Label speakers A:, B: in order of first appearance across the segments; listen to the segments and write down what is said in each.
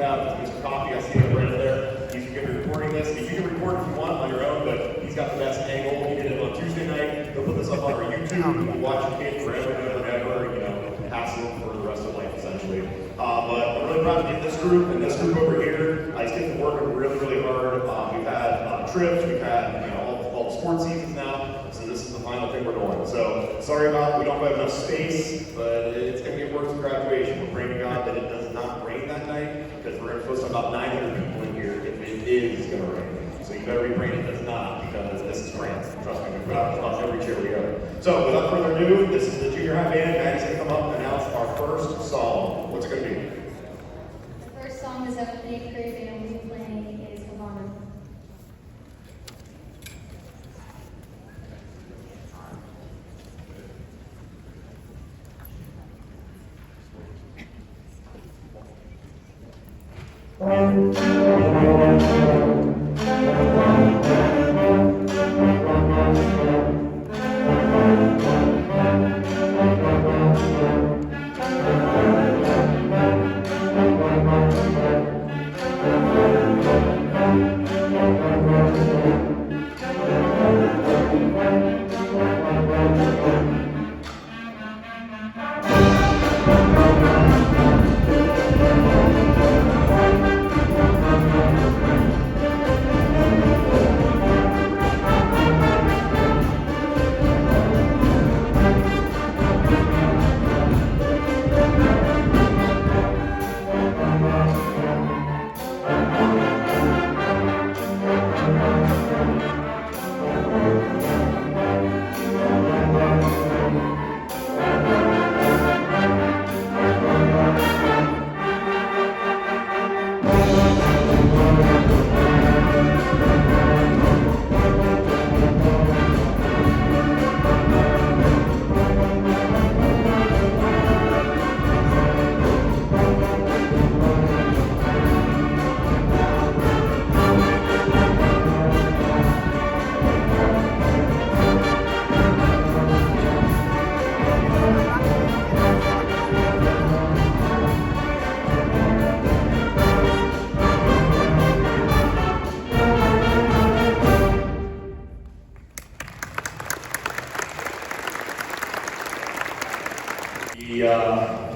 A: have Mr. Coffee. I see him right there. He's going to be recording this. You can record if you want on your own, but he's got the best angle. He did it on Tuesday night. He'll put this up on our YouTube. You can watch it forever and ever, you know, hassle for the rest of life, essentially. But I'm really proud to get this group and this group over here. I just get to working really, really hard. We've had trips. We've had, you know, all the sports seasons now. So this is the final thing we're doing. So sorry about we don't have enough space, but it's going to get worse than graduation. We're praying to God that it does not rain that night, because we're supposed to have about 900 people in here if it is going to rain. So you better be praying it does not, because this is France. Trust me, we've got every chair we go. So without further ado, this is the junior high band. Maggie's going to come up and announce our first song. What's it going to be?
B: The first song is up in the 8th grade and we'll be playing is Havana.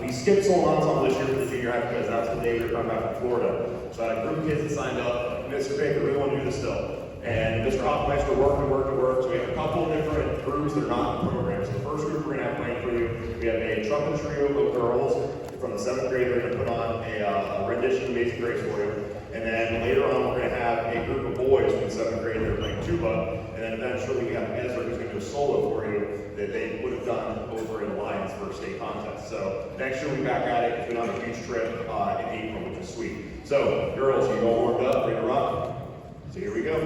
A: We skipped Soul Ensemble this year for the junior high because that's the day they're coming back from Florida. So I had a group of kids that signed up. Mr. Baker, we want to do this still. And Mr. Hoffmeister worked. So we have a couple of different groups that are not in the program. So the first group we're going to have playing for you, we have a trumpet trio of girls from the 7th grade. They're going to put on a rendition of Amazing Grace for you. And then later on, we're going to have a group of boys from the 7th grade that are playing tuba. And then eventually we have Ezra who's going to do a solo for you that they would have done over in Alliance for a state contest. So next year we'll be back at it. It's been on a huge trip in April, which is sweet. So girls, you all warmed up, ready to rock? So here we go.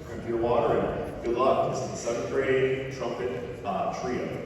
A: Drink your water and good luck. This is the 7th grade trumpet trio.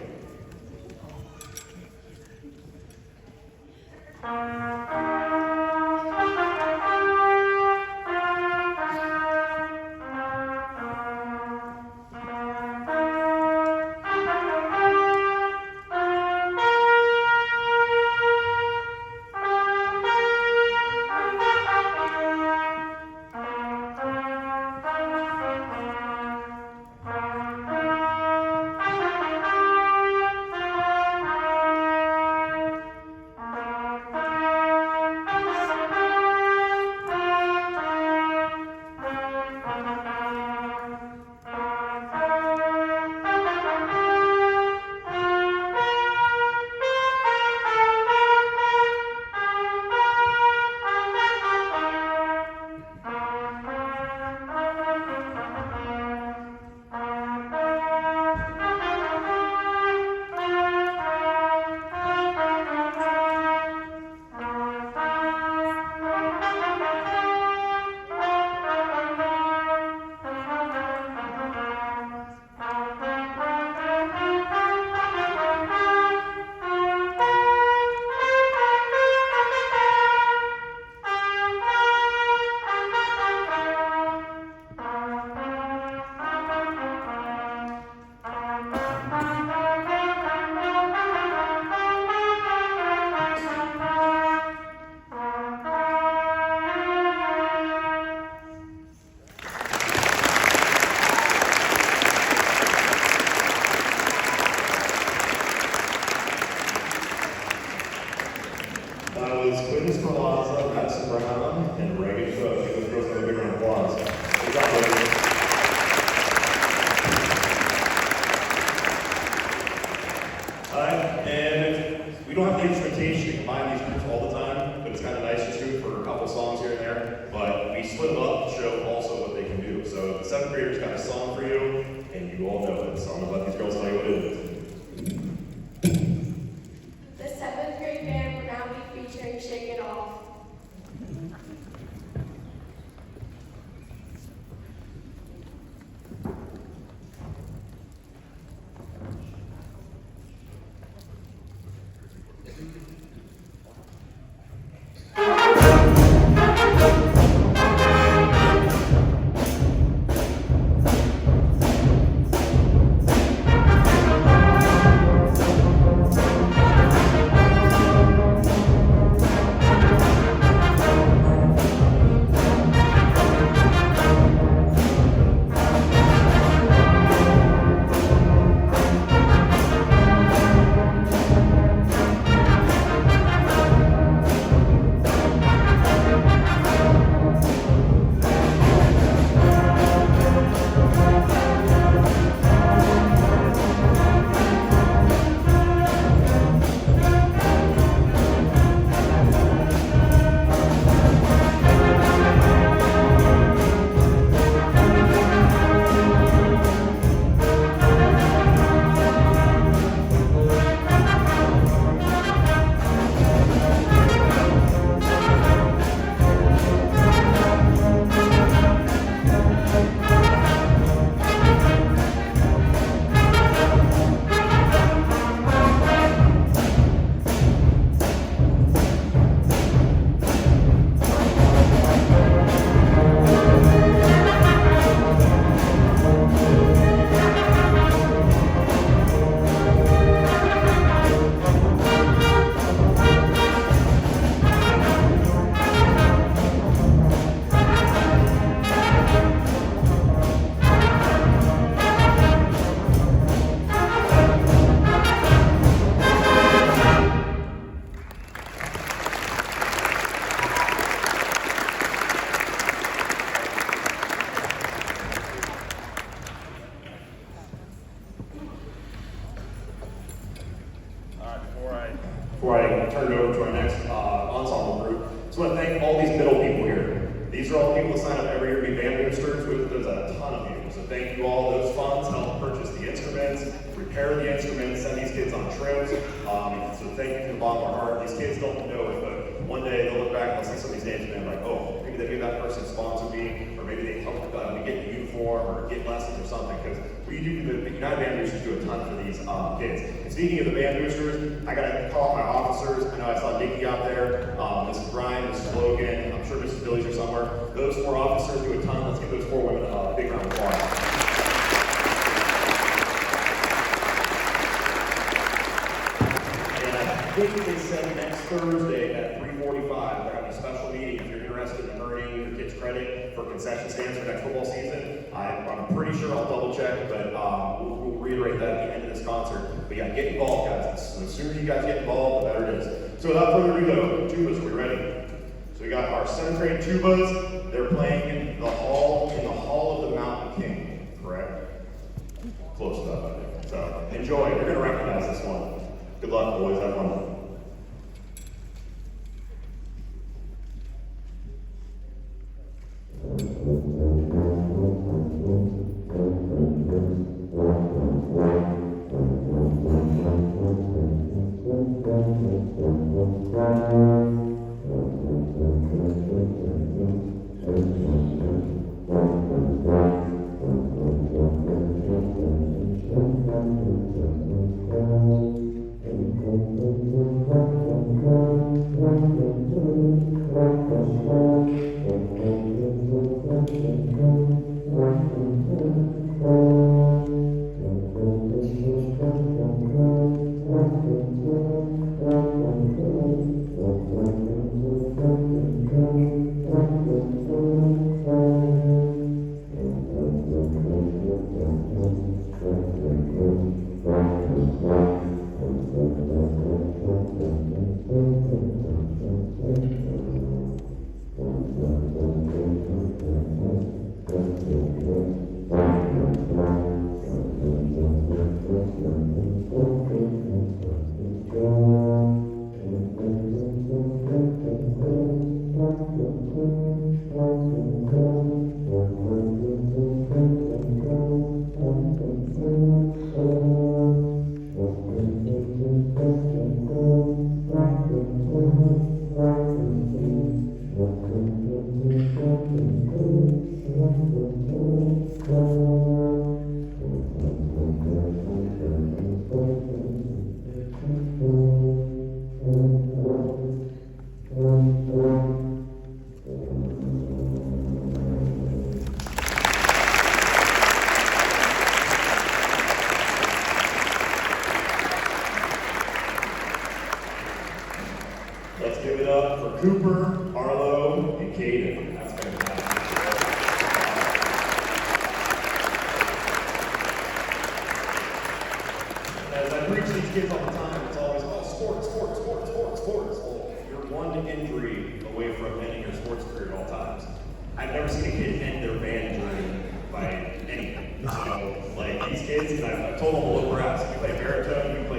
A: don't have the instrumentation to combine these groups all the time, but it's kind of nice just to do it for a couple songs here and there. But we split them up to show also what they can do. So the 7th graders got a song for you, and you all know it. So I'm gonna let these girls tell you what it is.
C: The 7th grade band will now be featuring Shake It Off. Before I turn it over to our next ensemble group, I just want to thank all these middle people here. These are all the people that sign up every year to be band boosters. There's a ton of you. So thank you all. Those funds help purchase the instruments, repair the instruments, send these kids on trips. So thank you from the bottom of our heart. These kids don't know it, but one day they'll look back and they'll see some of these names and they're like, oh, maybe they made that person sponsor me, or maybe they helped me get a uniform or get lessons or something. Because we do, the United Band Boosters do a ton for these kids. And speaking of the band boosters, I gotta call my officers. I know I saw Nikki out there, Mrs. Bryan, Mrs. Logan, I'm sure Mrs. Billy's are somewhere. Those 4 officers do a ton. Let's give those 4 women a big round of applause. I think they said next Thursday at 3:45, they're having a special meeting. If you're interested in earning your kids' credit for concession stands for next football season, I'm pretty sure I'll double check, but we'll reiterate that at the end of this concert. But yeah, get involved, guys. The sooner you guys get involved, the better it is. So without further ado, though, tubas, are we ready? So we got our 7th grade tubas. They're playing in the hall of the Mountain King, correct? Close enough, I think. So enjoy. You're gonna recognize this one. Good luck, boys. Have fun. it up for Cooper, Arlo, and Caden. That's fantastic. As I preach these kids all the time, it's always, oh, sports. Well, you're one injury away from ending your sports career at all times. I've never seen a kid end their band journey by anything. So, like, these kids, and I've told them to look brass. You play baritone, you play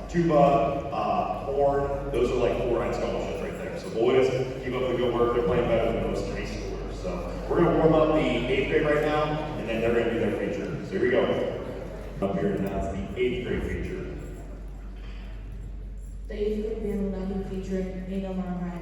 C: tuba, horn. Those are like 4 high scholarships right there. So boys, keep up the good work. They're playing better than most high schoolers. So we're going to warm up the 8th grade right now, and then they're going to do their feature. So here we go. Up here and announce the 8th grade feature.
D: The 8th grade band will now be featuring Nina Marmrani.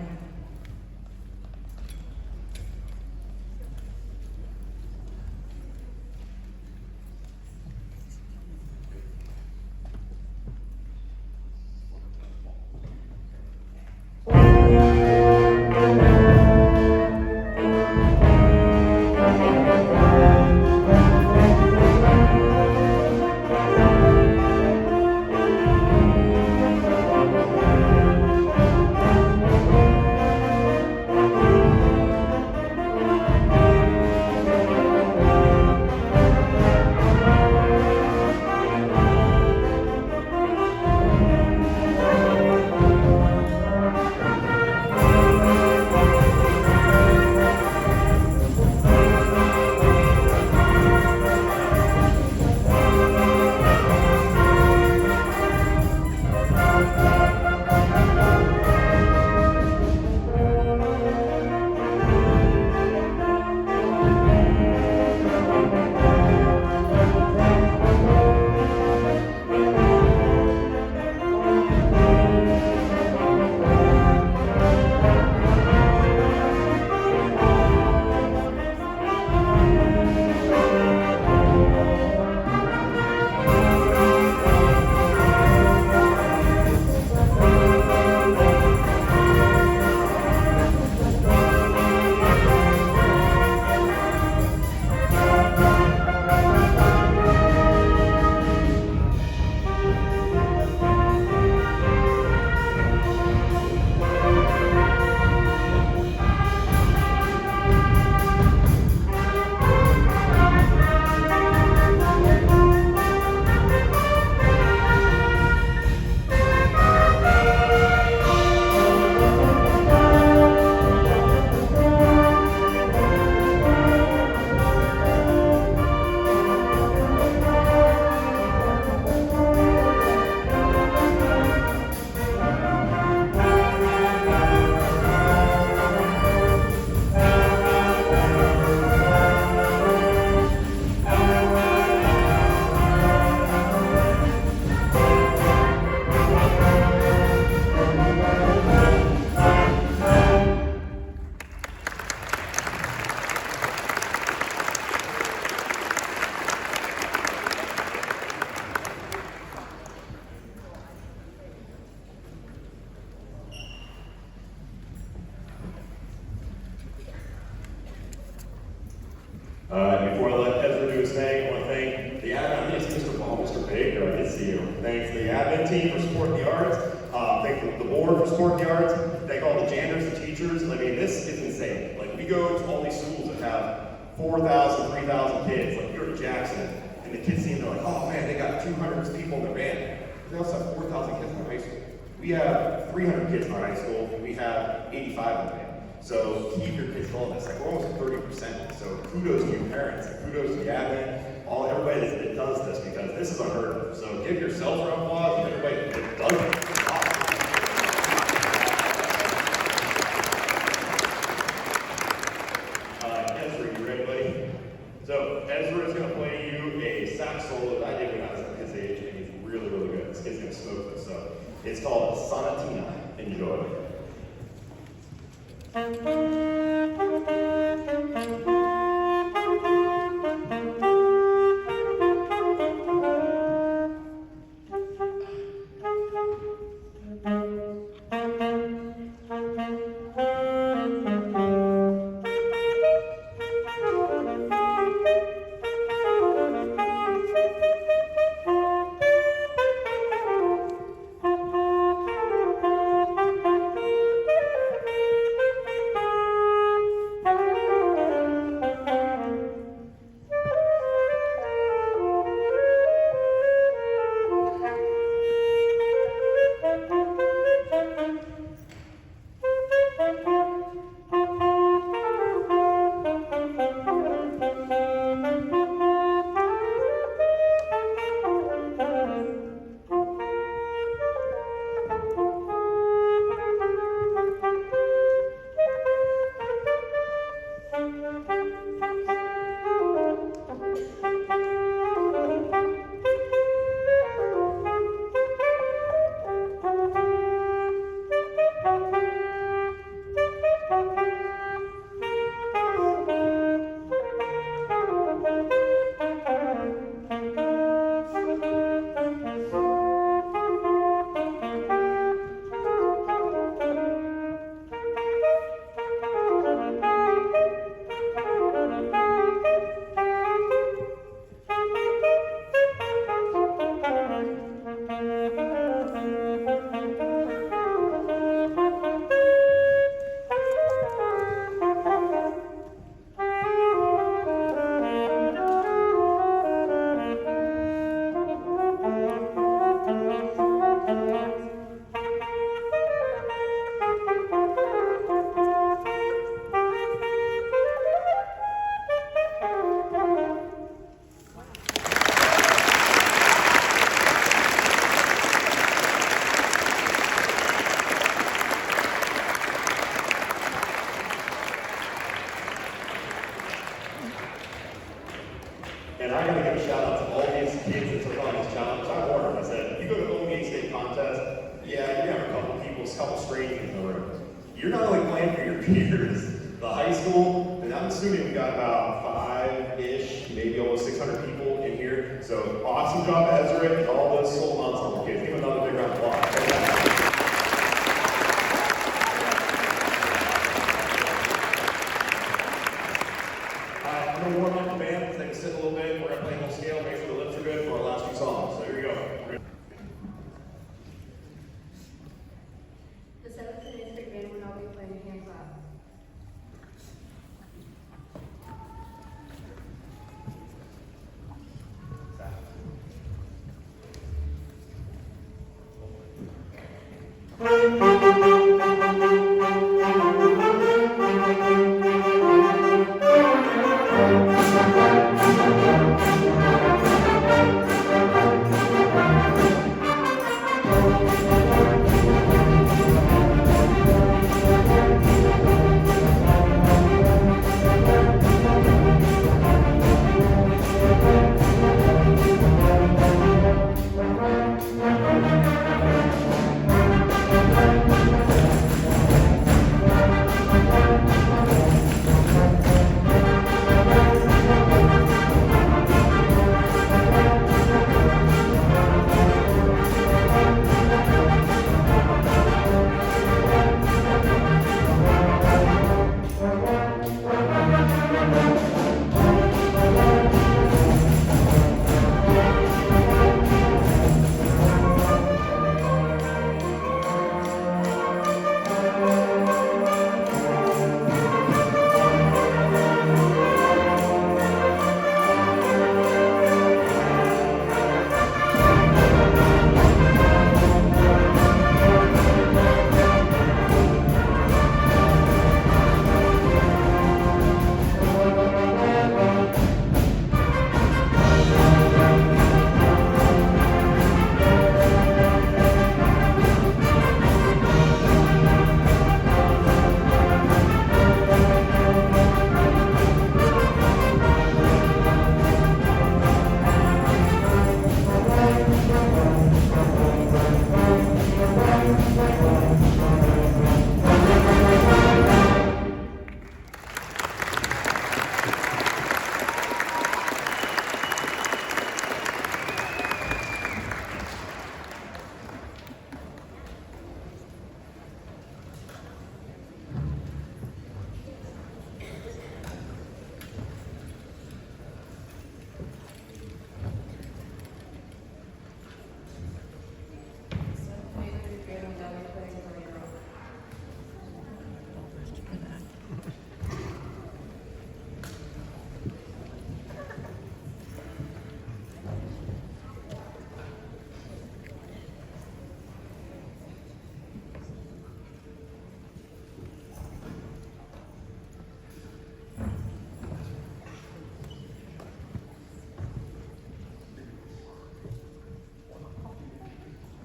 C: Before I let Ezra do his thing, I want to thank the admin. Yes, Mr. Ball, Mr. Baker, I did see you. Thanks the admin team for supporting the arts. Thank the board for supporting the arts. Thank all the janitors and teachers. I mean, this is insane. Like, we go to all these schools that have 4,000, 3,000 kids. Like, you're in Jackson, and the kids see them, they're like, oh man, they got 200 people in their band. They also have 4,000 kids in their high school. We have 300 kids in our high school, and we have 85 in the band. So keep your kids rolling. It's like we're almost at 30%. So kudos to you parents, and kudos to the admin, everybody that does this, because this is unheard of. So give yourself a round of applause and everybody that does it. It's awesome. Ezra, you ready, buddy? So Ezra is going to play you a sax solo that I did when I was at his age, and he's really, really good. This kid's going to smoke this. So it's called Sonatina. Enjoy. just a couple strangers in the room. You're not only playing for your peers, the high school, and I'm assuming we got about 5-ish, maybe almost 600 people in here. So awesome job, Ezra, and all those solo ensemble kids. Give them another big round of applause. I'm going to warm up the band, so they can sit a little bit. We're going to play a little scale, make sure the lips are good for our last few songs. So here we go.
E: The 7th and 8th grade band will now be playing Hand Clap.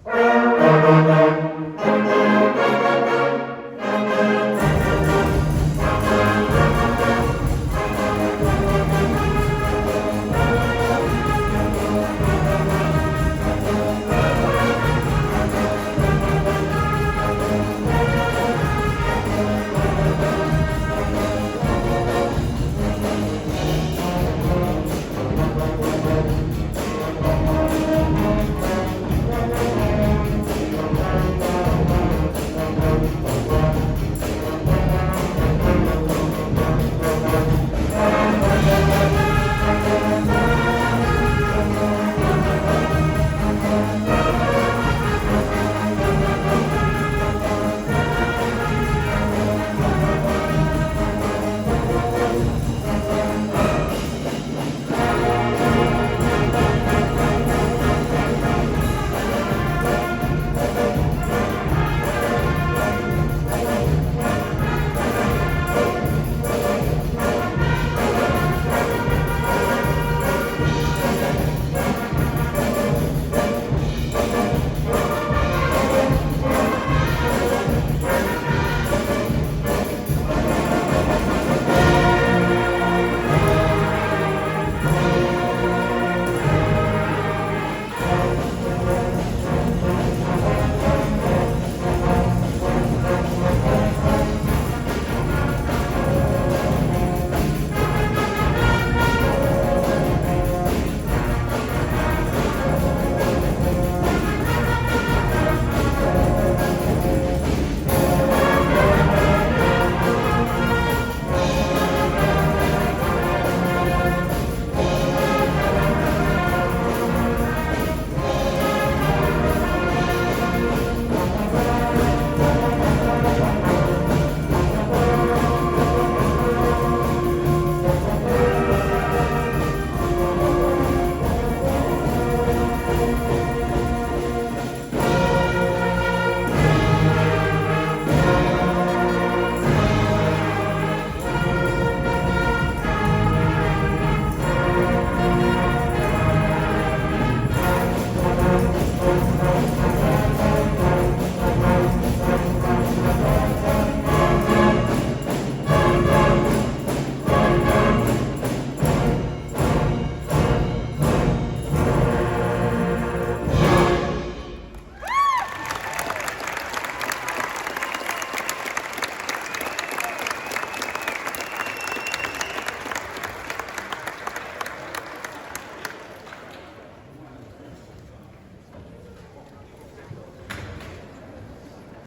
F: Thank you.